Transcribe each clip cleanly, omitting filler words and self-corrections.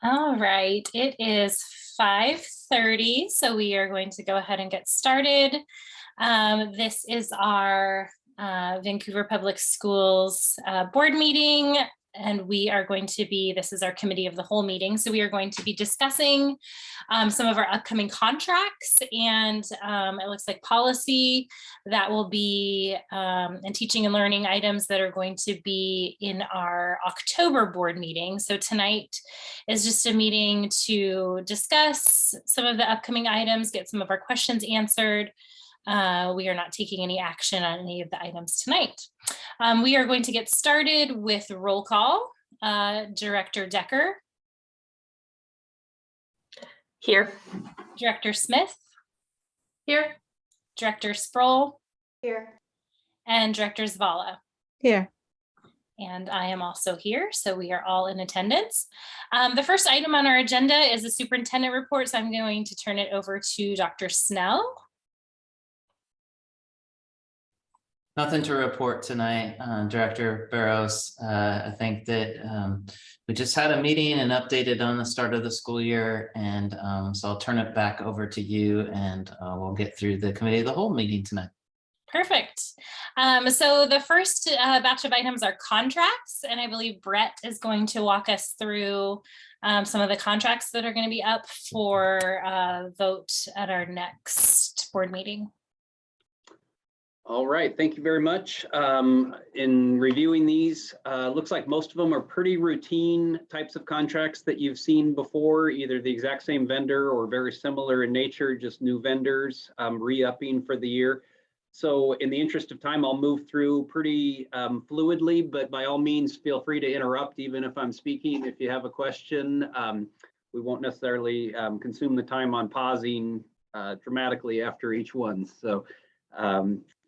All right, it is 5:30, so we are going to go ahead and get started. This is our Vancouver Public Schools board meeting, and we are going to be, this is our committee of the whole meeting, so we are going to be discussing some of our upcoming contracts and it looks like policy that will be and teaching and learning items that are going to be in our October board meeting. So tonight is just a meeting to discuss some of the upcoming items, get some of our questions answered. We are not taking any action on any of the items tonight. We are going to get started with roll call. Director Decker. Here. Director Smith. Here. Director Sproul. Here. And Director Zavala. Here. And I am also here, so we are all in attendance. The first item on our agenda is the superintendent report, so I'm going to turn it over to Dr. Snell. Nothing to report tonight, Director Barrows. I think that we just had a meeting and updated on the start of the school year, and so I'll turn it back over to you, and we'll get through the committee of the whole meeting tonight. Perfect. So the first batch of items are contracts, and I believe Brett is going to walk us through some of the contracts that are going to be up for vote at our next board meeting. All right, thank you very much. In reviewing these, looks like most of them are pretty routine types of contracts that you've seen before, either the exact same vendor or very similar in nature, just new vendors re-upping for the year. So in the interest of time, I'll move through pretty fluidly, but by all means, feel free to interrupt even if I'm speaking. If you have a question, we won't necessarily consume the time on pausing dramatically after each one. So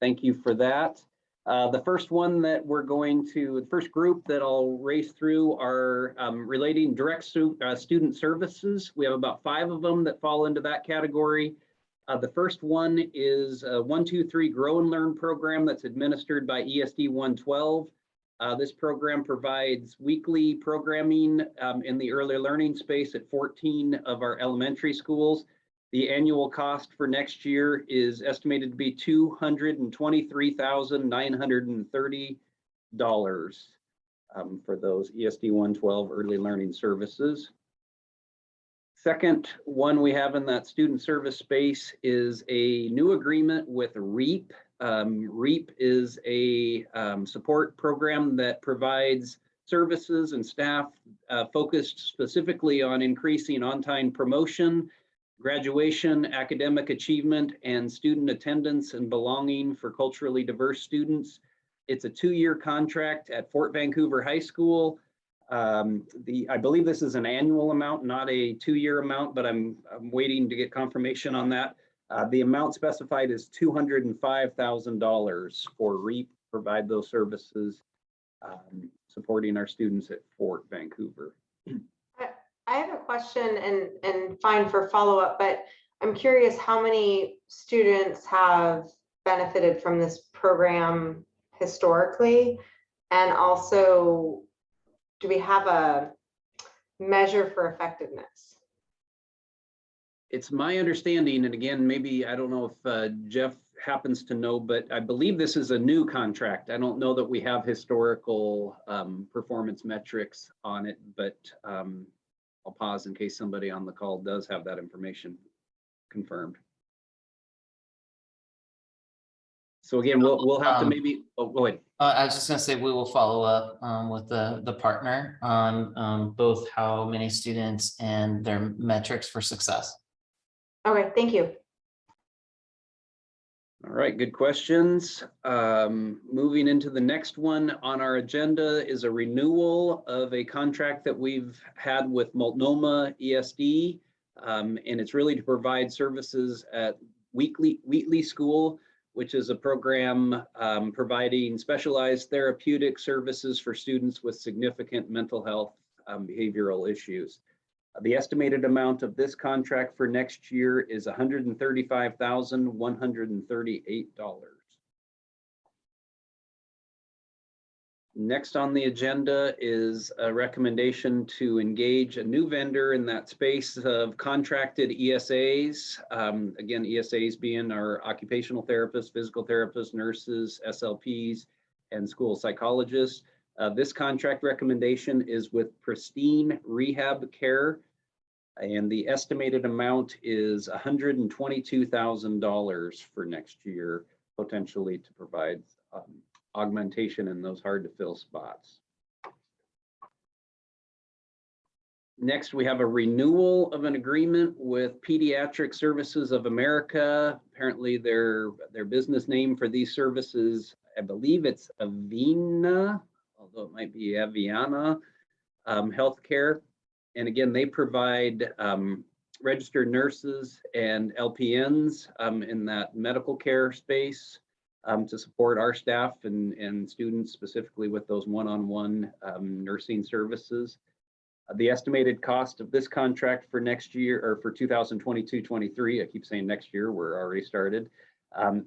thank you for that. The first one that we're going to, the first group that I'll race through are relating direct student services. We have about 5 of them that fall into that category. The first one is a 1-2-3 Grow and Learn program that's administered by ESD 112. This program provides weekly programming in the early learning space at 14 of our elementary schools. The annual cost for next year is estimated to be $223,930 for those ESD 112 early learning services. Second one we have in that student service space is a new agreement with REAP. REAP is a support program that provides services and staff focused specifically on increasing on-time promotion, graduation, academic achievement, and student attendance and belonging for culturally diverse students. It's a 2-year contract at Fort Vancouver High School. I believe this is an annual amount, not a 2-year amount, but I'm waiting to get confirmation on that. The amount specified is $205,000 for REAP to provide those services, supporting our students at Fort Vancouver. I have a question and fine for follow-up, but I'm curious how many students have benefited from this program historically, and also do we have a measure for effectiveness? It's my understanding, and again, maybe I don't know if Jeff happens to know, but I believe this is a new contract. I don't know that we have historical performance metrics on it, but I'll pause in case somebody on the call does have that information confirmed. So again, we'll have to maybe, go ahead. I was just going to say we will follow up with the partner on both how many students and their metrics for success. Okay, thank you. All right, good questions. Moving into the next one on our agenda is a renewal of a contract that we've had with Multnomah ESD, and it's really to provide services at Wheatley School, which is a program providing specialized therapeutic services for students with significant mental health behavioral issues. The estimated amount of this contract for next year is $135,138. Next on the agenda is a recommendation to engage a new vendor in that space of contracted ESAs. Again, ESAs being our occupational therapists, physical therapists, nurses, SLPs, and school psychologists. This contract recommendation is with Pristine Rehab Care, and the estimated amount is $122,000 for next year, potentially to provide augmentation in those hard to fill spots. Next, we have a renewal of an agreement with Pediatric Services of America. Apparently their business name for these services, I believe it's Avina, although it might be Aviana Healthcare. And again, they provide registered nurses and LPNs in that medical care space to support our staff and students specifically with those one-on-one nursing services. The estimated cost of this contract for next year, or for 2022-23, I keep saying next year, we're already started,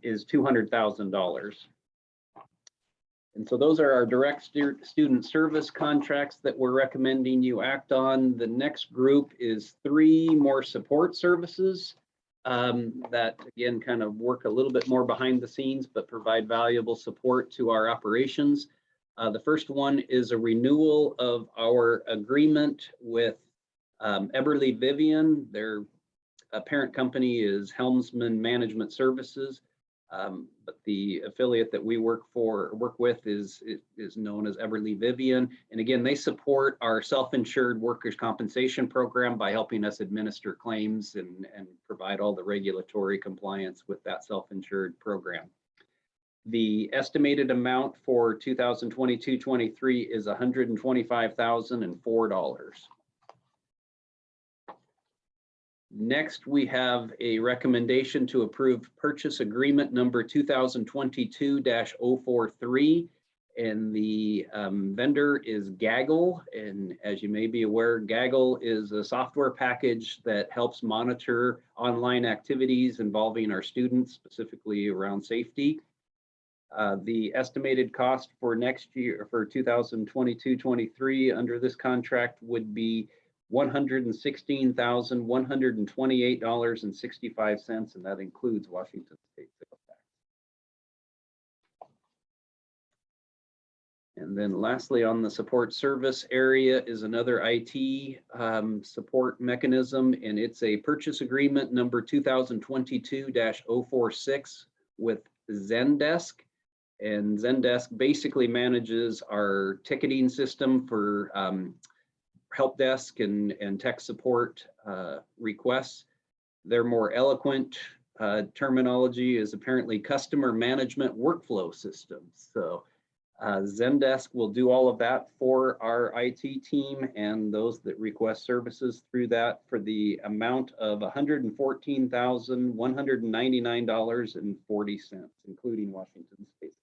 is $200,000. And so those are our direct student service contracts that we're recommending you act on. The next group is 3 more support services that again kind of work a little bit more behind the scenes but provide valuable support to our operations. The first one is a renewal of our agreement with Eberly Vivian. Their parent company is Helmsman Management Services. But the affiliate that we work with is known as Eberly Vivian. And again, they support our self-insured workers' compensation program by helping us administer claims and provide all the regulatory compliance with that self-insured program. The estimated amount for 2022-23 is $125,004. Next, we have a recommendation to approve purchase agreement number 2022-043, and the vendor is Gaggle. And as you may be aware, Gaggle is a software package that helps monitor online activities involving our students, specifically around safety. The estimated cost for next year, for 2022-23 under this contract would be $116,128.65, and that includes Washington State sales tax. And then lastly, on the support service area is another IT support mechanism, and it's a purchase agreement number 2022-046 with Zendesk. And Zendesk basically manages our ticketing system for help desk and tech support requests. Their more eloquent terminology is apparently customer management workflow systems. So Zendesk will do all of that for our IT team and those that request services through that for the amount of $114,199.40, including Washington State.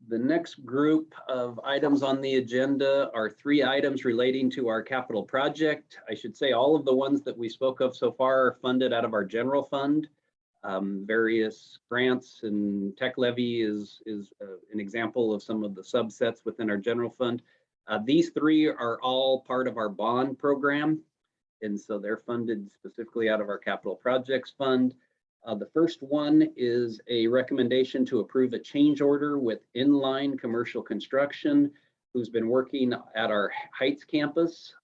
The next group of items on the agenda are 3 items relating to our capital project. I should say all of the ones that we spoke of so far are funded out of our general fund. Various grants and tech levy is an example of some of the subsets within our general fund. These 3 are all part of our bond program, and so they're funded specifically out of our capital projects fund. The first one is a recommendation to approve a change order with Inline Commercial Construction, who's been working at our Heights campus.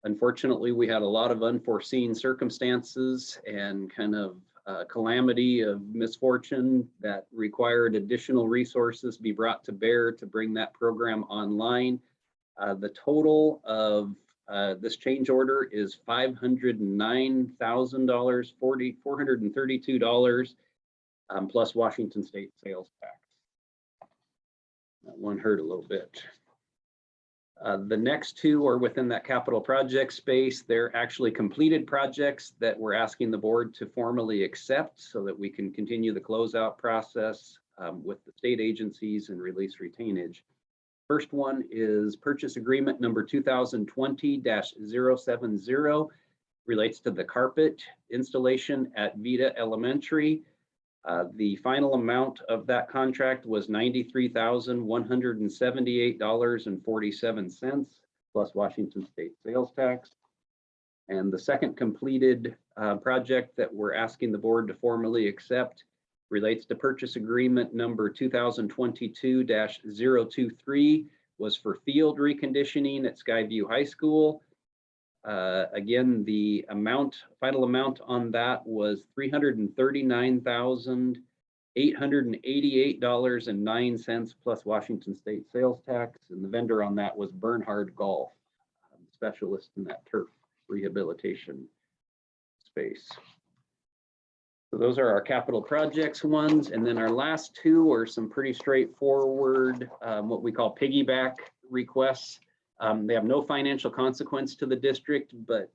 Unfortunately, we had a lot of unforeseen circumstances and kind of calamity of misfortune that required additional resources be brought to bear to bring that program online. The total of this change order is $509,432 plus Washington State sales tax. That one hurt a little bit. The next 2 are within that capital project space. They're actually completed projects that we're asking the board to formally accept so that we can continue the closeout process with the state agencies and release retainage. First one is purchase agreement number 2020-070, relates to the carpet installation at Vita Elementary. The final amount of that contract was $93,178.47 plus Washington State sales tax. And the second completed project that we're asking the board to formally accept relates to purchase agreement number 2022-023, was for field reconditioning at Skyview High School. Again, the final amount on that was $339,888.09 plus Washington State sales tax. And the vendor on that was Bernhard Golf, specialist in that turf rehabilitation space. So those are our capital projects ones. And then our last two are some pretty straightforward, what we call piggyback requests. They have no financial consequence to the district, but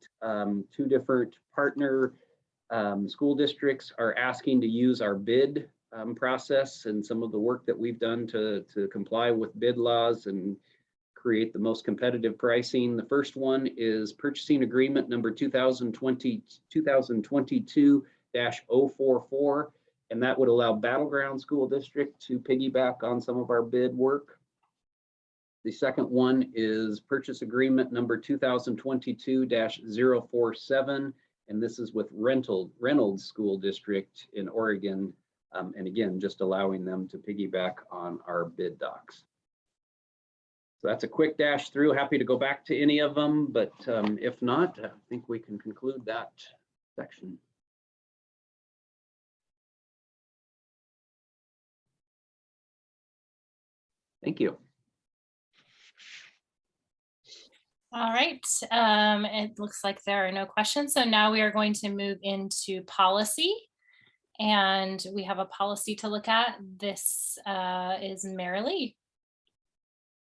two different partner school districts are asking to use our bid process and some of the work that we've done to comply with bid laws and create the most competitive pricing. The first one is purchasing agreement number 2022-044, and that would allow Battleground School District to piggyback on some of our bid work. The second one is purchase agreement number 2022-047, and this is with Reynolds School District in Oregon, and again, just allowing them to piggyback on our bid docs. So that's a quick dash through. Happy to go back to any of them, but if not, I think we can conclude that section. Thank you. All right, it looks like there are no questions. So now we are going to move into policy. And we have a policy to look at. This is Marilee.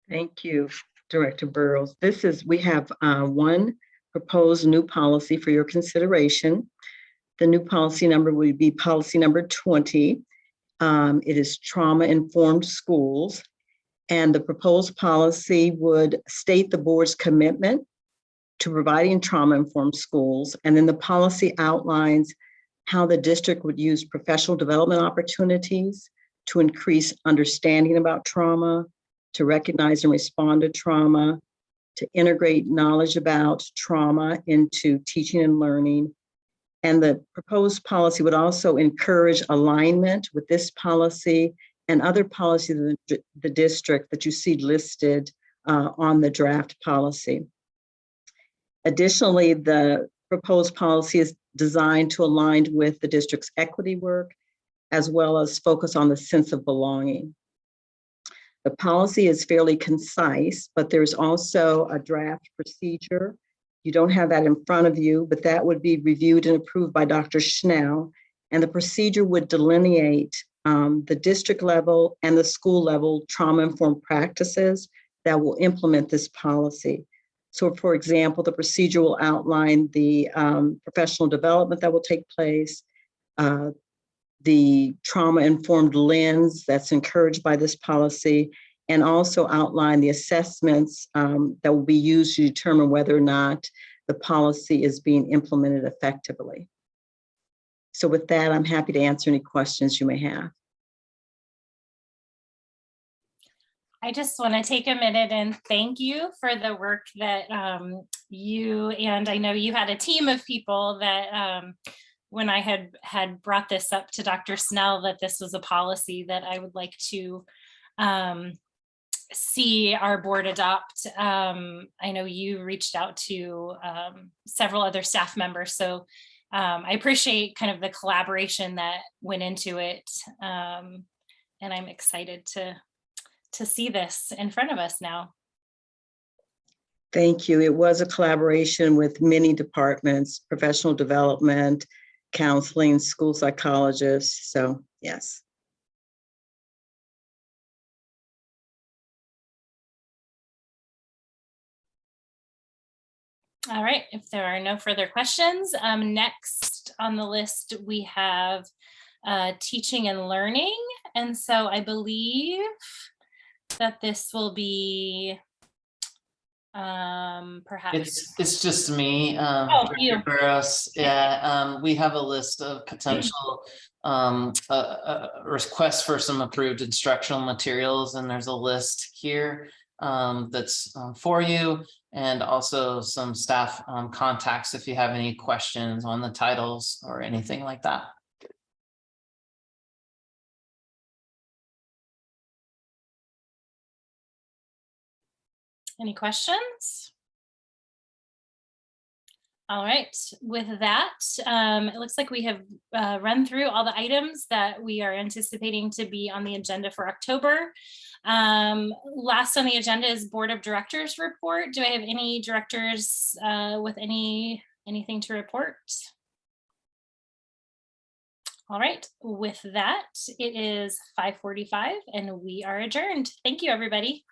Thank you, Director Burrows. We have one proposed new policy for your consideration. The new policy number would be policy number 20. It is trauma-informed schools. And the proposed policy would state the board's commitment to providing trauma-informed schools. And then the policy outlines how the district would use professional development opportunities to increase understanding about trauma, to recognize and respond to trauma, to integrate knowledge about trauma into teaching and learning. And the proposed policy would also encourage alignment with this policy and other policies of the district that you see listed on the draft policy. Additionally, the proposed policy is designed to align with the district's equity work, as well as focus on the sense of belonging. The policy is fairly concise, but there's also a draft procedure. You don't have that in front of you, but that would be reviewed and approved by Dr. Schnell. And the procedure would delineate the district level and the school level trauma-informed practices that will implement this policy. So for example, the procedure will outline the professional development that will take place, the trauma-informed lens that's encouraged by this policy, and also outline the assessments that will be used to determine whether or not the policy is being implemented effectively. So with that, I'm happy to answer any questions you may have. I just want to take a minute and thank you for the work that you, and I know you had a team of people that when I had brought this up to Dr. Snell, that this was a policy that I would like to see our board adopt. I know you reached out to several other staff members, so I appreciate kind of the collaboration that went into it. And I'm excited to see this in front of us now. Thank you. It was a collaboration with many departments, professional development, counseling, school psychologists. So yes. All right, if there are no further questions, next on the list we have teaching and learning. And so I believe that this will be perhaps. It's just me, Oh, Director you. Burrows. Yeah, we have a list of potential a request for some approved instructional materials, and there's a list here that's for you, and also some staff contacts if you have any questions on the titles or anything like that. Any questions? All right, with that, it looks like we have run through all the items that we are anticipating to be on the agenda for October. Last on the agenda is Board of Directors report. Do I have any directors with anything to report? All right, with that, it is 5:45 and we are adjourned. Thank you, everybody.